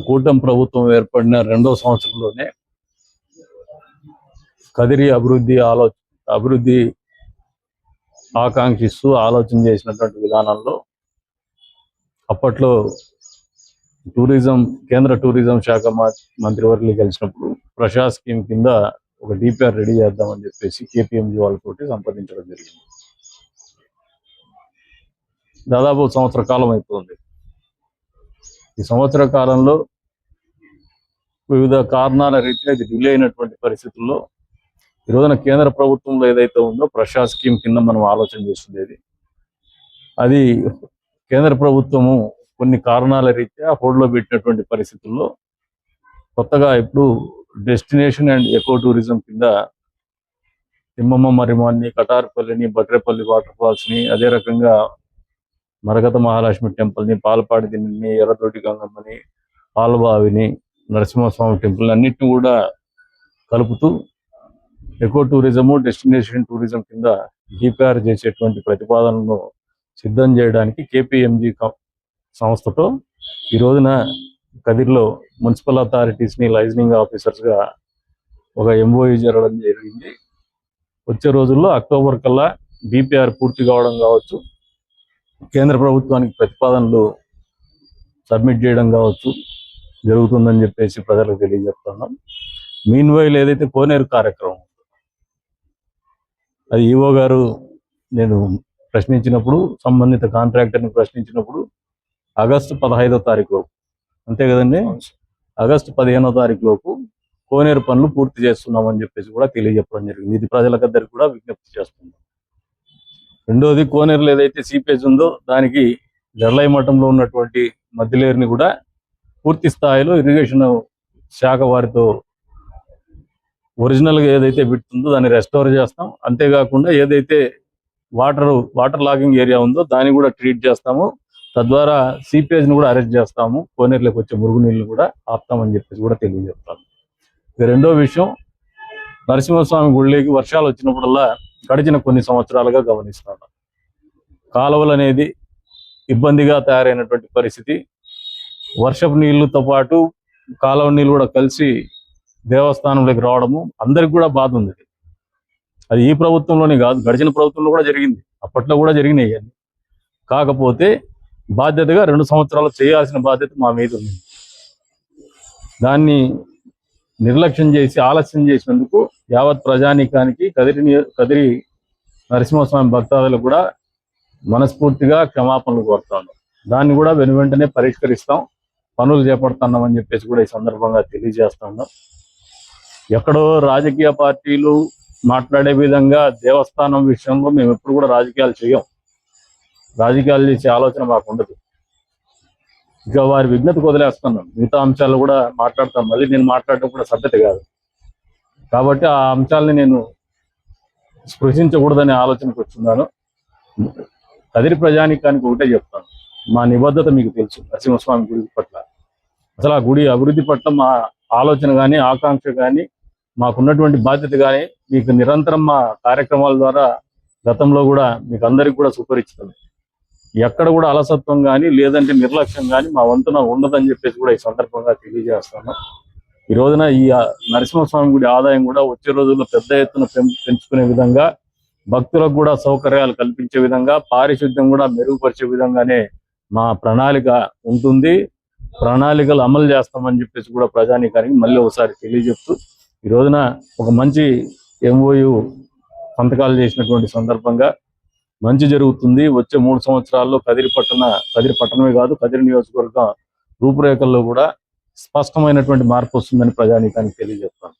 కూటమి ప్రభుత్వం ఏర్పడిన రెండో సంవత్సరంలోనే కదిరి అభివృద్ధి ఆకాంక్షిస్తూ ఆలోచన చేసినటువంటి విధానంలో అప్పట్లో కేంద్ర టూరిజం శాఖ మంత్రివర్యులు కలిసినప్పుడు ప్రసాద్ స్కీమ్ కింద ఒక డిపిఆర్ రెడీ చేద్దామని చెప్పేసి కేపీఎంజీ వాళ్ళతోటి సంప్రదించడం జరిగింది. దాదాపు సంవత్సర కాలం అవుతుంది. ఈ సంవత్సర కాలంలో వివిధ కారణాల రీత్యా ఇది డిలే అయినటువంటి పరిస్థితుల్లో ఈ రోజున కేంద్ర ప్రభుత్వంలో ఏదైతే ఉందో ప్రసాద్ స్కీమ్ కింద మనం ఆలోచన చేస్తుండేది, అది కేంద్ర ప్రభుత్వము కొన్ని కారణాల రీత్యా హోల్డ్లో పెట్టినటువంటి పరిస్థితుల్లో కొత్తగా ఇప్పుడు డెస్టినేషన్ అండ్ ఎకో టూరిజం కింద తిమ్మమ్మ మరిమాన్ని, కటార్పల్లిని, బట్రేపల్లి వాటర్ ఫాల్స్ని, అదే రకంగా మరగత మహాలక్ష్మి టెంపుల్ని, పాలపాడి దిన్ని, ఎర్రతోటి గంగమ్మని, పాలబావిని, నరసింహస్వామి టెంపుల్ అన్నిటిని కూడా కలుపుతూ ఎకో టూరిజము, డెస్టినేషన్ టూరిజం కింద డిపిఆర్ చేసేటువంటి ప్రతిపాదనను సిద్ధం చేయడానికి కేపీఎంజీ సంస్థతో ఈ రోజున కదిరిలో మున్సిపల్ అథారిటీస్ని లైజనింగ్ ఆఫీసర్స్గా ఒక ఎంఓయూ జరగడం జరిగింది. వచ్చే రోజుల్లో అక్టోబర్ కల్లా డిపిఆర్ పూర్తి కావడం కావచ్చు, కేంద్ర ప్రభుత్వానికి ప్రతిపాదనలు సబ్మిట్ చేయడం కావచ్చు జరుగుతుందని చెప్పేసి ప్రజలకు తెలియజెప్తున్నాం. మీన్ వైల్ ఏదైతే కోనేరు కార్యక్రమం, అది ఈవో గారు నేను ప్రశ్నించినప్పుడు, సంబంధిత కాంట్రాక్టర్ని ప్రశ్నించినప్పుడు ఆగస్టు 15వ తారీఖు లోపు, అంతే కదండి, ఆగస్టు 15వ తారీఖు లోపు కోనేరు పనులు పూర్తి చేస్తున్నామని చెప్పేసి కూడా తెలియజెప్పడం జరిగింది. ఇది ప్రజలకందరికీ కూడా విజ్ఞప్తి చేస్తున్నాం. రెండోది, కోనేరులో ఏదైతే సీపేజ్ ఉందో దానికి జర్లై మఠంలో ఉన్నటువంటి మధ్యలేరుని కూడా పూర్తి స్థాయిలో ఇరిగేషన్ శాఖ వారితో ఒరిజినల్గా ఏదైతే బిట్టుందో దాన్ని రెస్టోర్ చేస్తాం. అంతేకాకుండా ఏదైతే వాటర్ లాగింగ్ ఏరియా ఉందో దాన్ని కూడా ట్రీట్ చేస్తాము. తద్వారా సీపేజ్ని కూడా అరెస్ట్ చేస్తాము, కోనేరులోకి వచ్చే మురుగునీళ్ళు కూడా ఆపుతామని చెప్పేసి కూడా తెలియజేస్తాము. ఇక రెండో విషయం, నరసింహస్వామి గుడిలోకి వర్షాలు వచ్చినప్పుడల్లా గడిచిన కొన్ని సంవత్సరాలుగా గమనిస్తున్నాం, కాలువలు అనేది ఇబ్బందిగా తయారైనటువంటి పరిస్థితి. వర్షపు నీళ్లతో పాటు కాలువ నీళ్ళు కూడా కలిసి దేవస్థానంలోకి రావడము అందరికి కూడా బాధ ఉంది. అది ఈ ప్రభుత్వంలోనే కాదు, గడిచిన ప్రభుత్వంలో కూడా జరిగింది, అప్పట్లో కూడా జరిగినాయి. అన్ని కాకపోతే బాధ్యతగా 2 సంవత్సరాలు చేయాల్సిన బాధ్యత మా మీద ఉంది. దాన్ని నిర్లక్ష్యం చేసి ఆలస్యం చేసినందుకు యావత్ ప్రజానీకానికి, కదిరి నరసింహస్వామి భక్తాదులకు కూడా మనస్ఫూర్తిగా క్షమాపణలు కోరుతాను. దాన్ని కూడా వెనువెంటనే పరిష్కరిస్తాం, పనులు చేపడుతున్నామని చెప్పేసి కూడా ఈ సందర్భంగా తెలియజేస్తా ఉన్నాం. ఎక్కడో రాజకీయ పార్టీలు మాట్లాడే విధంగా దేవస్థానం విషయంలో మేము ఎప్పుడు కూడా రాజకీయాలు చేయం, రాజకీయాలు చేసే ఆలోచన మాకు ఉండదు. ఇక వారి విజ్ఞతకు వదిలేస్తున్నాం, మిగతా అంశాలు కూడా మాట్లాడతాం. మళ్ళీ నేను మాట్లాడటం కూడా సభ్యత కాదు కాబట్టి ఆ అంశాలని నేను స్పృశించకూడదనే ఆలోచనకు వచ్చున్నాను. కదిరి ప్రజానీకానికి ఒకటే చెప్తాను, మా నిబద్ధత మీకు తెలుసు నరసింహస్వామి గుడి పట్ల. అసలు ఆ గుడి అభివృద్ధి పట్ల మా ఆలోచన కానీ, ఆకాంక్ష కానీ, మాకున్నటువంటి బాధ్యత కానీ మీకు నిరంతరం మా కార్యక్రమాల ద్వారా గతంలో కూడా మీకు అందరికి కూడా సుపరిచితమే. ఎక్కడ కూడా అలసత్వం కానీ లేదంటే నిర్లక్ష్యం కానీ మా వంతున ఉండదని చెప్పేసి కూడా ఈ సందర్భంగా తెలియజేస్తాను. ఈ రోజున ఈ నరసింహస్వామి గుడి ఆదాయం కూడా వచ్చే రోజుల్లో పెద్ద ఎత్తున పెంచుకునే విధంగా, భక్తులకు కూడా సౌకర్యాలు కల్పించే విధంగా, పారిశుద్ధ్యం కూడా మెరుగుపరిచే విధంగానే మా ప్రణాళిక ఉంటుంది. ప్రణాళికలు అమలు చేస్తామని చెప్పేసి కూడా ప్రజానీకానికి మళ్ళీ ఒకసారి తెలియజెప్తూ, ఈ రోజున ఒక మంచి ఎంఓయు సంతకాలు చేసినటువంటి సందర్భంగా మంచి జరుగుతుంది. వచ్చే 3 సంవత్సరాల్లో కదిరి పట్టణమే కాదు, కదిరి నియోజకవర్గ రూపురేఖల్లో కూడా స్పష్టమైనటువంటి మార్పు వస్తుందని ప్రజానీకానికి తెలియజేస్తాను.